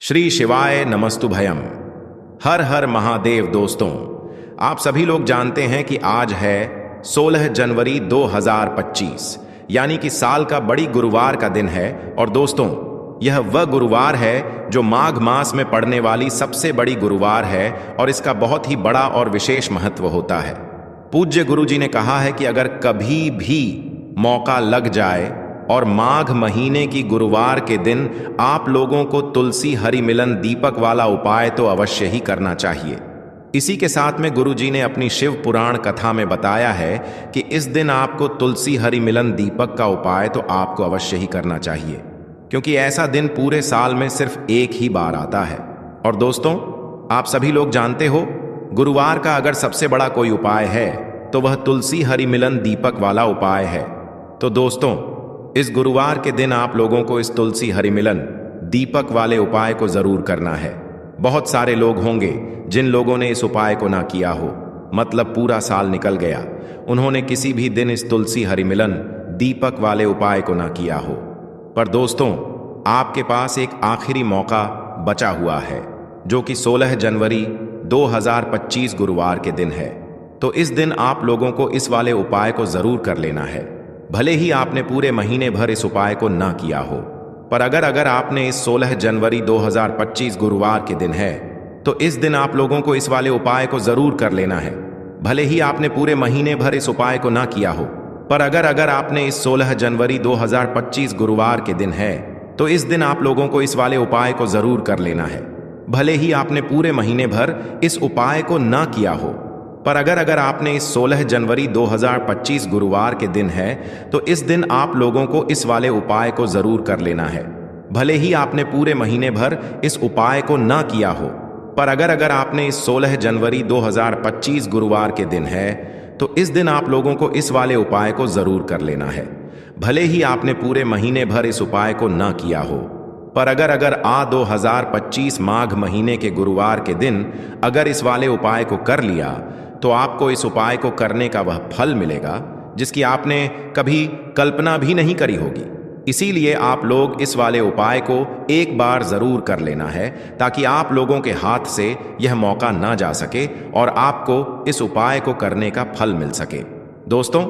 श्री शिवाय नमस्तुभयम। हर हर महादेव। दोस्तों, आप सभी लोग जानते हैं कि आज है 16 जनवरी 2025, यानी कि साल का बड़ी गुरुवार का दिन है। और दोस्तों, यह वह गुरुवार है जो माघ मास में पड़ने वाली सबसे बड़ी गुरुवार है और इसका बहुत ही बड़ा और विशेष महत्व होता है। पूज्य गुरु जी ने कहा है कि अगर कभी भी मौका लग जाए और माघ महीने की गुरुवार के दिन आप लोगों को तुलसी हरि मिलन दीपक वाला उपाय तो अवश्य ही करना चाहिए। इसी के साथ में गुरु जी ने अपनी शिव पुराण कथा में बताया है कि इस दिन आपको तुलसी हरि मिलन दीपक का उपाय तो आपको अवश्य ही करना चाहिए, क्योंकि ऐसा दिन पूरे साल में सिर्फ एक ही बार आता है। और दोस्तों, आप सभी लोग जानते हो, गुरुवार का अगर सबसे बड़ा कोई उपाय है तो वह तुलसी हरि मिलन दीपक वाला उपाय है। तो दोस्तों, इस गुरुवार के दिन आप लोगों को इस तुलसी हरि मिलन दीपक वाले उपाय को जरूर करना है। बहुत सारे लोग होंगे जिन लोगों ने इस उपाय को ना किया हो, मतलब पूरा साल निकल गया, उन्होंने किसी भी दिन इस तुलसी हरि मिलन दीपक वाले उपाय को ना किया हो। पर दोस्तों, आपके पास एक आखिरी मौका बचा हुआ है, जो कि 16 जनवरी 2025 गुरुवार के दिन है। तो इस दिन आप लोगों को इस वाले उपाय को जरूर कर लेना है, भले ही आपने पूरे महीने भर इस उपाय को ना किया हो। पर अगर आपने इस 16 जनवरी 2025 गुरुवार के दिन है, तो इस दिन आप लोगों को इस वाले उपाय को जरूर कर लेना है, भले ही आपने पूरे महीने भर इस उपाय को ना किया हो। पर अगर आपने इस 16 जनवरी 2025 गुरुवार के दिन है, तो इस दिन आप लोगों को इस वाले उपाय को जरूर कर लेना है, भले ही आपने पूरे महीने भर इस उपाय को ना किया हो। पर अगर आपने इस 16 जनवरी 2025 गुरुवार के दिन है, तो इस दिन आप लोगों को इस वाले उपाय को जरूर कर लेना है, भले ही आपने पूरे महीने भर इस उपाय को ना किया हो। पर अगर आपने इस 16 जनवरी 2025 गुरुवार के दिन है, तो इस दिन आप लोगों को इस वाले उपाय को जरूर कर लेना है, भले ही आपने पूरे महीने भर इस उपाय को ना किया हो। पर अगर 2025 माघ महीने के गुरुवार के दिन अगर इस वाले उपाय को कर लिया, तो आपको इस उपाय को करने का वह फल मिलेगा जिसकी आपने कभी कल्पना भी नहीं करी होगी। इसीलिए आप लोग इस वाले उपाय को एक बार जरूर कर लेना है, ताकि आप लोगों के हाथ से यह मौका ना जा सके और आपको इस उपाय को करने का फल मिल सके। दोस्तों,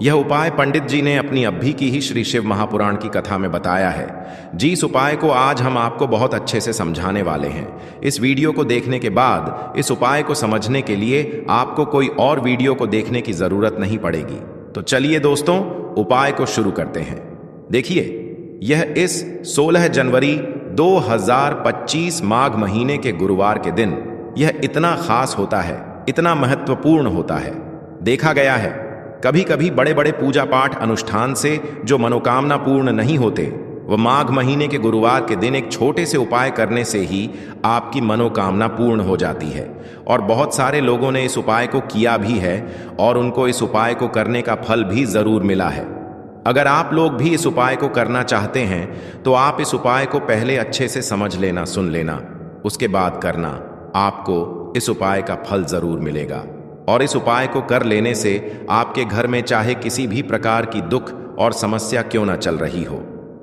यह उपाय पंडित जी ने अपनी अभी की ही श्री शिव महापुराण की कथा में बताया है। जी, इस उपाय को आज हम आपको बहुत अच्छे से समझाने वाले हैं। इस वीडियो को देखने के बाद इस उपाय को समझने के लिए आपको कोई और वीडियो को देखने की जरूरत नहीं पड़ेगी। तो चलिए दोस्तों, उपाय को शुरू करते हैं। देखिए, यह इस 16 जनवरी 2025 माघ महीने के गुरुवार के दिन यह इतना खास होता है, इतना महत्वपूर्ण होता है। देखा गया है, कभी कभी बड़े बड़े पूजा पाठ अनुष्ठान से जो मनोकामना पूर्ण नहीं होते, वह माघ महीने के गुरुवार के दिन एक छोटे से उपाय करने से ही आपकी मनोकामना पूर्ण हो जाती है। और बहुत सारे लोगों ने इस उपाय को किया भी है और उनको इस उपाय को करने का फल भी जरूर मिला है। अगर आप लोग भी इस उपाय को करना चाहते हैं, तो आप इस उपाय को पहले अच्छे से समझ लेना, सुन लेना, उसके बाद करना। आपको इस उपाय का फल जरूर मिलेगा। और इस उपाय को कर लेने से आपके घर में चाहे किसी भी प्रकार की दुख और समस्या क्यों ना चल रही हो,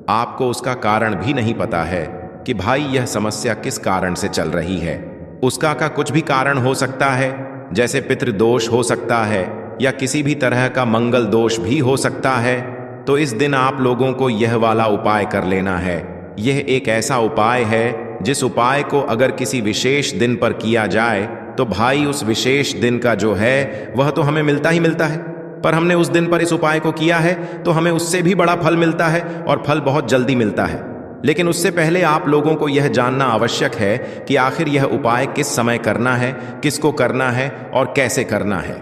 आपको उसका कारण भी नहीं पता है कि भाई यह समस्या किस कारण से चल रही है। उसका कुछ भी कारण हो सकता है, जैसे पितृदोष हो सकता है या किसी भी तरह का मंगल दोष भी हो सकता है। तो इस दिन आप लोगों को यह वाला उपाय कर लेना है। यह एक ऐसा उपाय है जिस उपाय को अगर किसी विशेष दिन पर किया जाए, तो भाई उस विशेष दिन का जो है वह तो हमें मिलता ही मिलता है। पर हमने उस दिन पर इस उपाय को किया है तो हमें उससे भी बड़ा फल मिलता है, और फल बहुत जल्दी मिलता है। लेकिन उससे पहले आप लोगों को यह जानना आवश्यक है कि आखिर यह उपाय किस समय करना है, किसको करना है और कैसे करना है।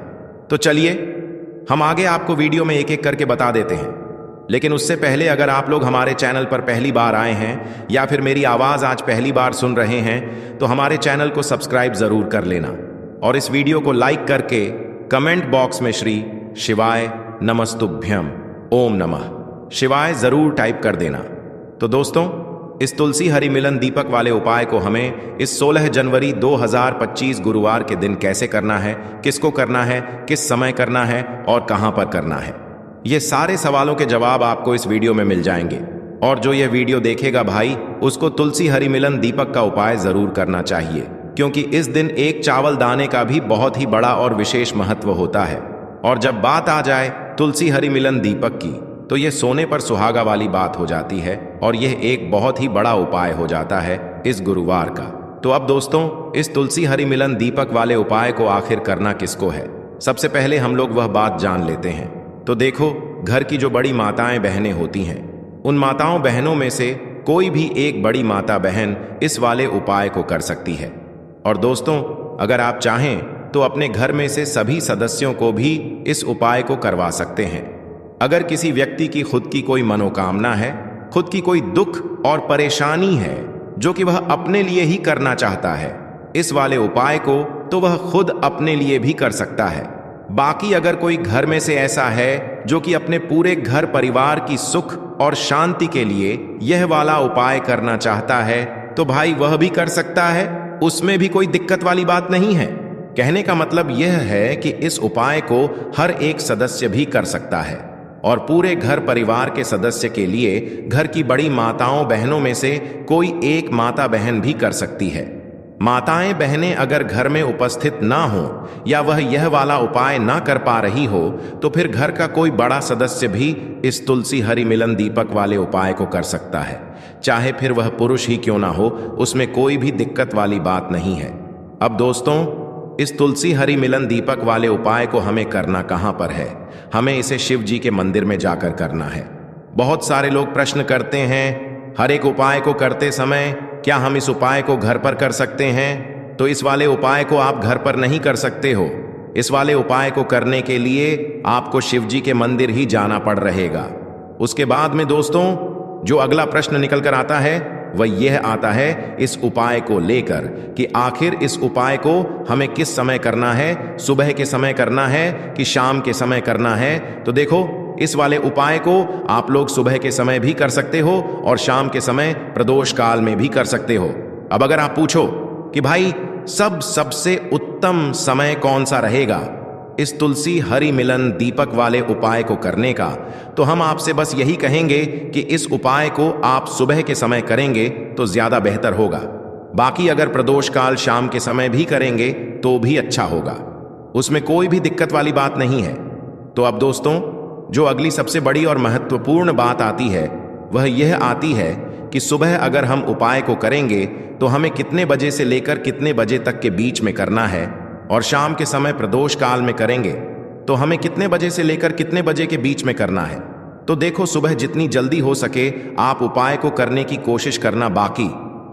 तो चलिए, हम आगे आपको वीडियो में एक एक करके बता देते हैं। लेकिन उससे पहले अगर आप लोग हमारे चैनल पर पहली बार आए हैं या फिर मेरी आवाज़ आज पहली बार सुन रहे हैं, तो हमारे चैनल को सब्सक्राइब ज़रूर कर लेना और इस वीडियो को लाइक करके कमेंट बॉक्स में श्री शिवाय नमस्तुभ्यम ओम नमः शिवाय ज़रूर टाइप कर देना। तो दोस्तों, इस तुलसी हरि मिलन दीपक वाले उपाय को हमें इस 16 जनवरी 2025 गुरुवार के दिन कैसे करना है, किसको करना है, किस समय करना है और कहाँ पर करना है, ये सारे सवालों के जवाब आपको इस वीडियो में मिल जाएंगे। और जो यह वीडियो देखेगा भाई, उसको तुलसी हरि मिलन दीपक का उपाय जरूर करना चाहिए, क्योंकि इस दिन एक चावल दाने का भी बहुत ही बड़ा और विशेष महत्व होता है। और जब बात आ जाए तुलसी हरि मिलन दीपक की, तो यह सोने पर सुहागा वाली बात हो जाती है और यह एक बहुत ही बड़ा उपाय हो जाता है इस गुरुवार का। तो अब दोस्तों, इस तुलसी हरि मिलन दीपक वाले उपाय को आखिर करना किसको है, सबसे पहले हम लोग वह बात जान लेते हैं। तो देखो, घर की जो बड़ी माताएं बहनें होती हैं, उन माताओं बहनों में से कोई भी एक बड़ी माता बहन इस वाले उपाय को कर सकती है। और दोस्तों, अगर आप चाहें तो अपने घर में से सभी सदस्यों को भी इस उपाय को करवा सकते हैं। अगर किसी व्यक्ति की खुद की कोई मनोकामना है, खुद की कोई दुख और परेशानी है जो कि वह अपने लिए ही करना चाहता है इस वाले उपाय को, तो वह खुद अपने लिए भी कर सकता है। बाकी अगर कोई घर में से ऐसा है जो कि अपने पूरे घर परिवार की सुख और शांति के लिए यह वाला उपाय करना चाहता है, तो भाई वह भी कर सकता है, उसमें भी कोई दिक्कत वाली बात नहीं है। कहने का मतलब यह है कि इस उपाय को हर एक सदस्य भी कर सकता है और पूरे घर परिवार के सदस्य के लिए घर की बड़ी माताओं बहनों में से कोई एक माता बहन भी कर सकती है। माताएं बहनें अगर घर में उपस्थित ना हो या वह यह वाला उपाय ना कर पा रही हो, तो फिर घर का कोई बड़ा सदस्य भी इस तुलसी हरि मिलन दीपक वाले उपाय को कर सकता है, चाहे फिर वह पुरुष ही क्यों ना हो, उसमें कोई भी दिक्कत वाली बात नहीं है। अब दोस्तों, इस तुलसी हरि मिलन दीपक वाले उपाय को हमें करना कहां पर है? हमें इसे शिव जी के मंदिर में जाकर करना है। बहुत सारे लोग प्रश्न करते हैं, हर एक उपाय को करते समय क्या हम इस उपाय को घर पर कर सकते हैं? तो इस वाले उपाय को आप घर पर नहीं कर सकते हो। इस वाले उपाय को करने के लिए आपको शिव जी के मंदिर ही जाना पड़ रहेगा। उसके बाद में दोस्तों, जो अगला प्रश्न निकल कर आता है वह यह आता है इस उपाय को लेकर कि आखिर इस उपाय को हमें किस समय करना है, सुबह के समय करना है कि शाम के समय करना है? तो देखो, इस वाले उपाय को आप लोग सुबह के समय भी कर सकते हो और शाम के समय प्रदोष काल में भी कर सकते हो। अब अगर आप पूछो कि भाई सबसे उत्तम समय कौन सा रहेगा इस तुलसी हरि मिलन दीपक वाले उपाय को करने का, तो हम आपसे बस यही कहेंगे कि इस उपाय को आप सुबह के समय करेंगे तो ज्यादा बेहतर होगा। बाकी अगर प्रदोष काल शाम के समय भी करेंगे तो भी अच्छा होगा, उसमें कोई भी दिक्कत वाली बात नहीं है। तो अब दोस्तों, जो अगली सबसे बड़ी और महत्वपूर्ण बात आती है वह यह आती है कि सुबह अगर हम उपाय को करेंगे तो हमें कितने बजे से लेकर कितने बजे तक के बीच में करना है, और शाम के समय प्रदोष काल में करेंगे तो हमें कितने बजे से लेकर कितने बजे के बीच में करना है। तो देखो, सुबह जितनी जल्दी हो सके आप उपाय को करने की कोशिश करना। बाकी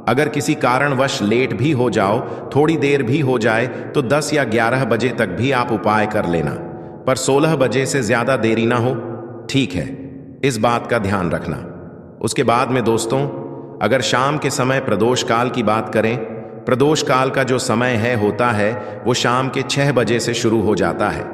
अगर किसी कारणवश लेट भी हो जाओ, थोड़ी देर भी हो जाए, तो 10 या 11 बजे तक भी आप उपाय कर लेना, पर 16 बजे से ज्यादा देरी ना हो, ठीक है? इस बात का ध्यान रखना। उसके बाद में दोस्तों, अगर शाम के समय प्रदोष काल की बात करें, प्रदोष काल का जो समय होता है वो शाम के 6 बजे से शुरू हो जाता है।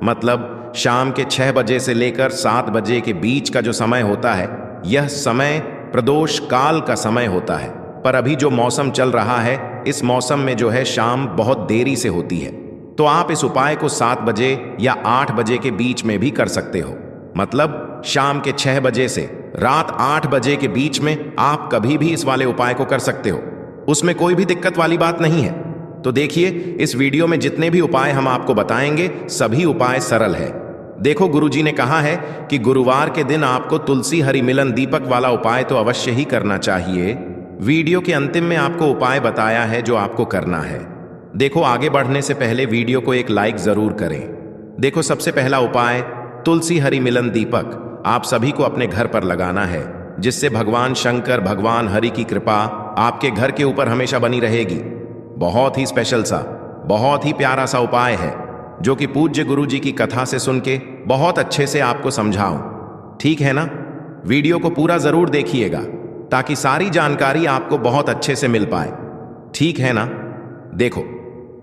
मतलब शाम के 6 बजे से लेकर 7 बजे के बीच का जो समय होता है, यह समय प्रदोष काल का समय होता है। पर अभी जो मौसम चल रहा है, इस मौसम में जो है शाम बहुत देरी से होती है, तो आप इस उपाय को 7 बजे या 8 बजे के बीच में भी कर सकते हो। मतलब शाम के 6 बजे से रात 8 बजे के बीच में आप कभी भी इस वाले उपाय को कर सकते हो, उसमें कोई भी दिक्कत वाली बात नहीं है। तो देखिए, इस वीडियो में जितने भी उपाय हम आपको बताएंगे सभी उपाय सरल है। देखो, गुरुजी ने कहा है कि गुरुवार के दिन आपको तुलसी हरि मिलन दीपक वाला उपाय तो अवश्य ही करना चाहिए। वीडियो के अंतिम में आपको उपाय बताया है जो आपको करना है। देखो, आगे बढ़ने से पहले वीडियो को एक लाइक जरूर करें। देखो, सबसे पहला उपाय तुलसी हरि मिलन दीपक आप सभी को अपने घर पर लगाना है, जिससे भगवान शंकर भगवान हरि की कृपा आपके घर के ऊपर हमेशा बनी रहेगी। बहुत ही स्पेशल सा, बहुत ही प्यारा सा उपाय है जो कि पूज्य गुरु जी की कथा से सुन के बहुत अच्छे से आपको समझाऊं, ठीक है ना? वीडियो को पूरा जरूर देखिएगा ताकि सारी जानकारी आपको बहुत अच्छे से मिल पाए, ठीक है ना? देखो,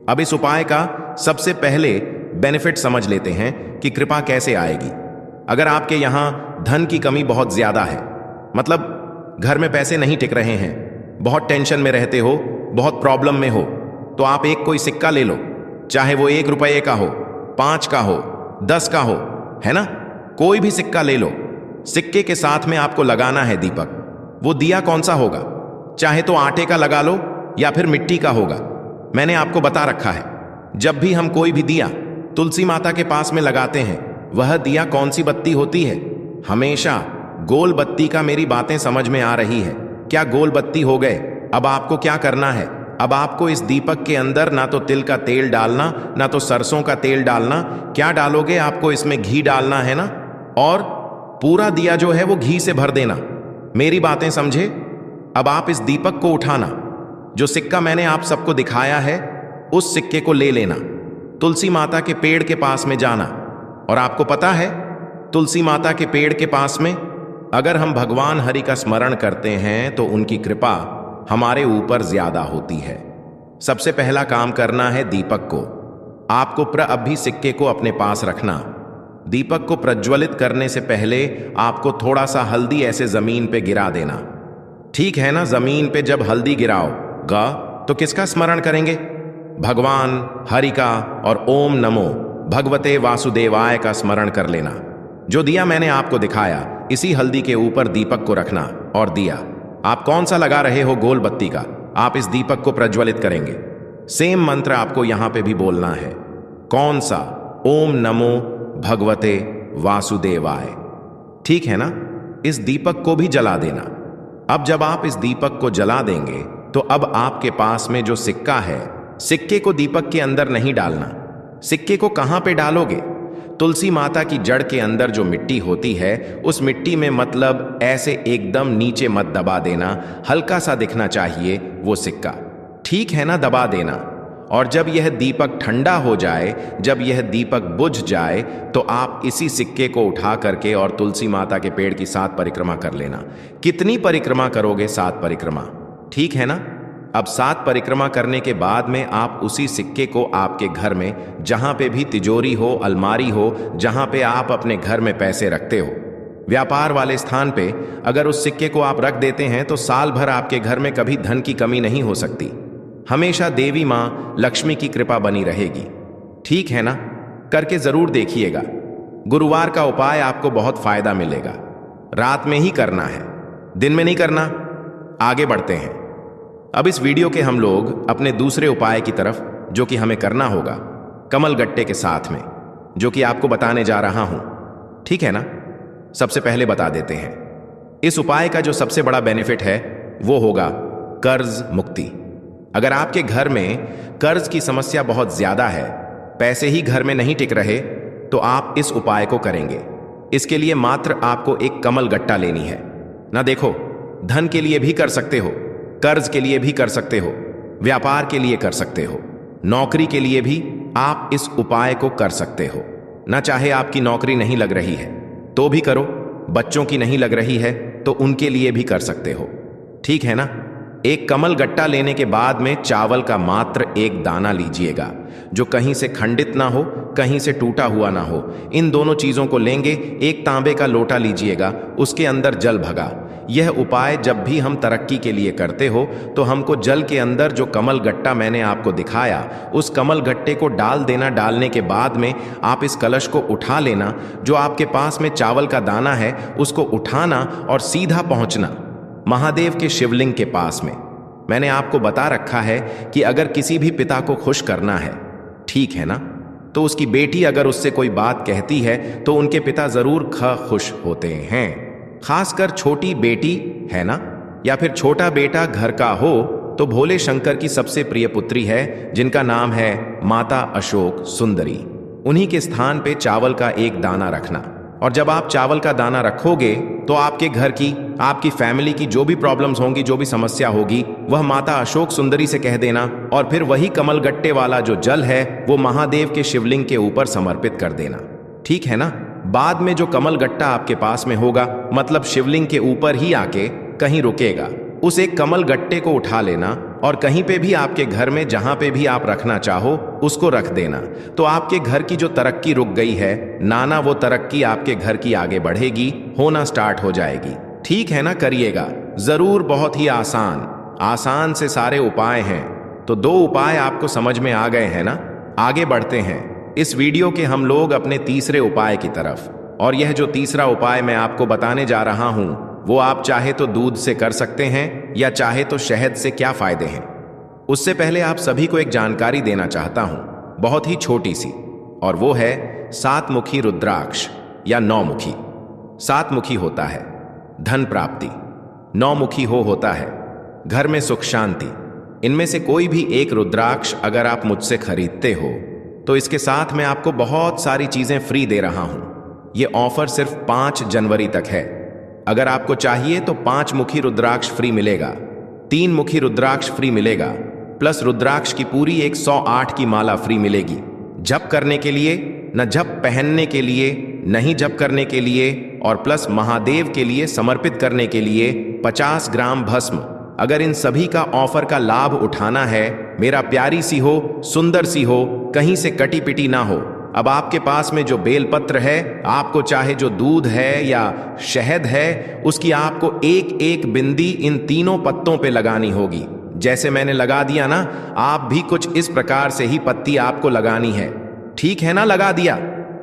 अब इस उपाय का सबसे पहले बेनिफिट समझ लेते हैं कि कृपा कैसे आएगी। अगर आपके यहां धन की कमी बहुत ज्यादा है, मतलब घर में पैसे नहीं टिक रहे हैं, बहुत टेंशन में रहते हो, बहुत प्रॉब्लम में हो, तो आप एक कोई सिक्का ले लो, चाहे वो 1 रुपये का हो, 5 का हो, 10 का हो, है ना? कोई भी सिक्का ले लो। सिक्के के साथ में आपको लगाना है दीपक। वो दिया कौन सा होगा? चाहे तो आटे का लगा लो या फिर मिट्टी का होगा। मैंने आपको बता रखा है, जब भी हम कोई भी दिया तुलसी माता के पास में लगाते हैं, वह दिया कौन सी बत्ती होती है? हमेशा गोल बत्ती का। मेरी बातें समझ में आ रही है? क्या गोल बत्ती हो गए? अब आपको क्या करना है? अब आपको इस दीपक के अंदर ना तो तिल का तेल डालना, ना तो सरसों का तेल डालना। क्या डालोगे? आपको इसमें घी डालना है ना, और पूरा दिया जो है वो घी से भर देना। मेरी बातें समझे? अब आप इस दीपक को उठाना, जो सिक्का मैंने आप सबको दिखाया है उस सिक्के को ले लेना, तुलसी माता के पेड़ के पास में जाना। और आपको पता है, तुलसी माता के पेड़ के पास में अगर हम भगवान हरि का स्मरण करते हैं तो उनकी कृपा हमारे ऊपर ज्यादा होती है। सबसे पहला काम करना है दीपक को। आपको अभी सिक्के को अपने पास रखना। दीपक को प्रज्वलित करने से पहले आपको थोड़ा सा हल्दी ऐसे जमीन पे गिरा देना। ठीक है ना? जमीन पे जब हल्दी गिराओगा तो किसका स्मरण करेंगे? भगवान हरि का और ओम नमो भगवते वासुदेवाय का स्मरण कर लेना। जो दिया मैंने आपको दिखाया, इसी हल्दी के ऊपर दीपक को रखना। और दिया आप कौन सा लगा रहे हो? गोल बत्ती का। आप इस दीपक को प्रज्वलित करेंगे। सेम मंत्र आपको यहां पे भी बोलना है। कौन सा? ओम नमो भगवते वासुदेवाय। ठीक है ना? इस दीपक को भी जला देना। अब जब आप इस दीपक को जला देंगे तो अब आपके पास में जो सिक्का है, सिक्के को दीपक के अंदर नहीं डालना। सिक्के को कहां पे डालोगे? तुलसी माता की जड़ के अंदर जो मिट्टी होती है, उस मिट्टी में, मतलब ऐसे एकदम नीचे मत दबा देना, हल्का सा दिखना चाहिए वो सिक्का। ठीक है ना? दबा देना। और जब यह दीपक ठंडा हो जाए, जब यह दीपक बुझ जाए, तो आप इसी सिक्के को उठा करके और तुलसी माता के पेड़ की 7 परिक्रमा कर लेना। कितनी परिक्रमा करोगे? 7 परिक्रमा। ठीक है ना? अब 7 परिक्रमा करने के बाद में आप उसी सिक्के को आपके घर में, जहां पे भी तिजोरी हो, अलमारी हो, जहां पे आप अपने घर में पैसे रखते हो, व्यापार वाले स्थान पे अगर उस सिक्के को आप रख देते हैं तो साल भर आपके घर में कभी धन की कमी नहीं हो सकती। हमेशा देवी मां लक्ष्मी की कृपा बनी रहेगी। ठीक है ना? करके जरूर देखिएगा। गुरुवार का उपाय आपको बहुत फायदा मिलेगा। रात में ही करना है, दिन में नहीं करना। आगे बढ़ते हैं। अब इस वीडियो के हम लोग अपने दूसरे उपाय की तरफ, जो कि हमें करना होगा कमल गट्टे के साथ में, जो कि आपको बताने जा रहा हूं। ठीक है ना? सबसे पहले बता देते हैं, इस उपाय का जो सबसे बड़ा बेनिफिट है वो होगा कर्ज मुक्ति। अगर आपके घर में कर्ज की समस्या बहुत ज्यादा है, पैसे ही घर में नहीं टिक रहे, तो आप इस उपाय को करेंगे। इसके लिए मात्र आपको एक कमल गट्टा लेनी है ना। देखो, धन के लिए भी कर सकते हो, कर्ज के लिए भी कर सकते हो, व्यापार के लिए कर सकते हो, नौकरी के लिए भी आप इस उपाय को कर सकते हो ना। चाहे आपकी नौकरी नहीं लग रही है तो भी करो, बच्चों की नहीं लग रही है तो उनके लिए भी कर सकते हो। ठीक है ना? एक कमल गट्टा लेने के बाद में चावल का मात्र एक दाना लीजिएगा, जो कहीं से खंडित ना हो, कहीं से टूटा हुआ ना हो। इन दोनों चीजों को लेंगे। एक तांबे का लोटा लीजिएगा, उसके अंदर जल भगा। यह उपाय जब भी हम तरक्की के लिए करते हो तो हमको जल के अंदर जो कमल गट्टा मैंने आपको दिखाया, उस कमल गट्टे को डाल देना। डालने के बाद में आप इस कलश को उठा लेना। जो आपके पास में चावल का दाना है उसको उठाना और सीधा पहुंचना महादेव के शिवलिंग के पास में। मैंने आपको बता रखा है कि अगर किसी भी पिता को खुश करना है, ठीक है ना, तो उसकी बेटी अगर उससे कोई बात कहती है तो उनके पिता जरूर खुश होते हैं। खासकर छोटी बेटी है ना, या फिर छोटा बेटा घर का हो तो भोले शंकर की सबसे प्रिय पुत्री है, जिनका नाम है माता अशोक सुंदरी। उन्हीं के स्थान पे चावल का एक दाना रखना। और जब आप चावल का दाना रखोगे तो आपके घर की, आपकी फैमिली की जो भी प्रॉब्लम्स होंगी, जो भी समस्या होगी, वह माता अशोक सुंदरी से कह देना। और फिर वही कमल गट्टे वाला जो जल है वो महादेव के शिवलिंग के ऊपर समर्पित कर देना। ठीक है ना? बाद में जो कमल गट्टा आपके पास में होगा, मतलब शिवलिंग के ऊपर ही आके कहीं रुकेगा, उस एक कमल गट्टे को उठा लेना और कहीं पे भी आपके घर में जहां पे भी आप रखना चाहो उसको रख देना। तो आपके घर की जो तरक्की रुक गई है नाना, वो तरक्की आपके घर की आगे बढ़ेगी, होना स्टार्ट हो जाएगी। ठीक है ना? करिएगा जरूर। बहुत ही आसान से सारे उपाय हैं। तो 2 उपाय आपको समझ में आ गए हैं ना? आगे बढ़ते हैं इस वीडियो के हम लोग अपने तीसरे उपाय की तरफ। और यह जो तीसरा उपाय मैं आपको बताने जा रहा हूं वो आप चाहे तो दूध से कर सकते हैं या चाहे तो शहद से। क्या फायदे हैं? उससे पहले आप सभी को एक जानकारी देना चाहता हूं, बहुत ही छोटी सी, और वो है सातमुखी रुद्राक्ष या नौमुखी। सातमुखी होता है धन प्राप्ति, नौमुखी होता है घर में सुख शांति। इनमें से कोई भी एक रुद्राक्ष अगर आप मुझसे खरीदते हो तो इसके साथ मैं आपको बहुत सारी चीजें फ्री दे रहा हूं। ये ऑफर सिर्फ 5 जनवरी तक है। अगर आपको चाहिए तो 5 मुखी रुद्राक्ष फ्री मिलेगा, 3 मुखी रुद्राक्ष फ्री मिलेगा, प्लस रुद्राक्ष की पूरी 108 की माला फ्री मिलेगी। जप करने के लिए, न जप पहनने के लिए, नहीं जप करने के लिए, और प्लस महादेव के लिए समर्पित करने के लिए 50 ग्राम भस्म। अगर इन सभी का ऑफर का लाभ उठाना है, मेरा प्यारी सी हो, सुंदर सी हो, कहीं से कटी पिटी ना हो, अब आपके पास में जो बेलपत्र है, आपको चाहे जो दूध है या शहद है, उसकी आपको एक एक बिंदी इन तीनों पत्तों पे लगानी होगी। जैसे मैंने लगा दिया ना, आप भी कुछ इस प्रकार से ही पत्ती आपको लगानी है। ठीक है ना? लगा दिया।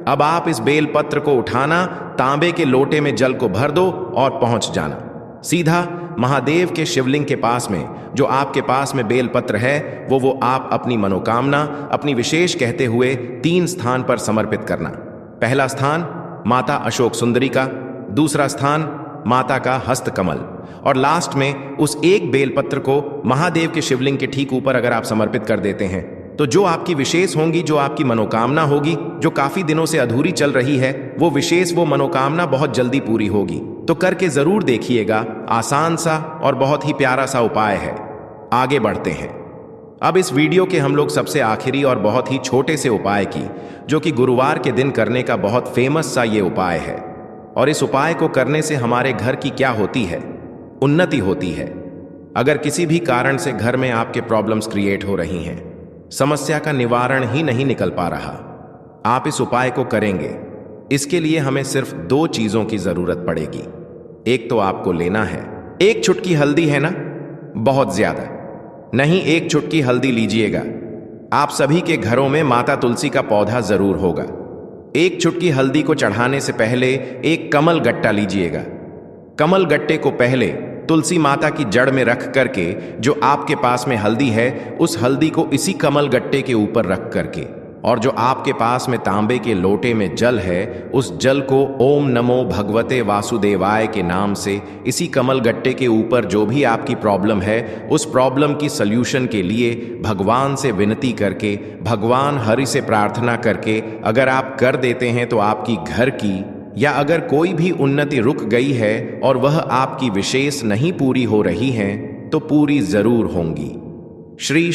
अब आप इस बेलपत्र को उठाना, तांबे के लोटे में जल को भर दो और पहुंच जाना सीधा महादेव के शिवलिंग के पास में। जो आपके पास में बेलपत्र है वो आप अपनी मनोकामना, अपनी विशेष कहते हुए 3 स्थान पर समर्पित करना। पहला स्थान माता अशोक सुंदरी का, दूसरा स्थान माता का हस्त कमल, और लास्ट में उस एक बेलपत्र को महादेव के शिवलिंग के ठीक ऊपर अगर आप समर्पित कर देते हैं तो जो आपकी विशेष होंगी, जो आपकी मनोकामना होगी, जो काफी दिनों से अधूरी चल रही है, वो मनोकामना बहुत जल्दी पूरी होगी। तो करके जरूर देखिएगा। आसान सा और बहुत ही प्यारा सा उपाय है। आगे बढ़ते हैं। अब इस वीडियो के हम लोग सबसे आखिरी और बहुत ही छोटे से उपाय की, जो कि गुरुवार के दिन करने का बहुत फेमस सा ये उपाय है। और इस उपाय को करने से हमारे घर की क्या होती है? उन्नति होती है। अगर किसी भी कारण से घर में आपके प्रॉब्लम्स क्रिएट हो रही हैं, समस्या का निवारण ही नहीं निकल पा रहा, आप इस उपाय को करेंगे। इसके लिए हमें सिर्फ 2 चीजों की जरूरत पड़ेगी। एक तो आपको लेना है 1 चुटकी हल्दी, है ना? बहुत ज्यादा नहीं, 1 चुटकी हल्दी लीजिएगा। आप सभी के घरों में माता तुलसी का पौधा जरूर होगा। 1 चुटकी हल्दी को चढ़ाने से पहले एक कमल गट्टा लीजिएगा। कमल गट्टे को पहले तुलसी माता की जड़ में रख करके, जो आपके पास में हल्दी है, उस हल्दी को इसी कमल गट्टे के ऊपर रख करके, और जो आपके पास में तांबे के लोटे में जल है, उस जल को ओम नमो भगवते वासुदेवाय के नाम से इसी कमल गट्टे के ऊपर जो भी आपकी प्रॉब्लम है, उस प्रॉब्लम की सल्यूशन के लिए भगवान से विनती करके, भगवान हरि से प्रार्थना करके अगर आप कर देते हैं तो आपकी घर की, या अगर कोई भी उन्नति रुक गई है और वह आपकी विशेष नहीं पूरी हो रही है, तो पूरी जरूर होंगी। श्री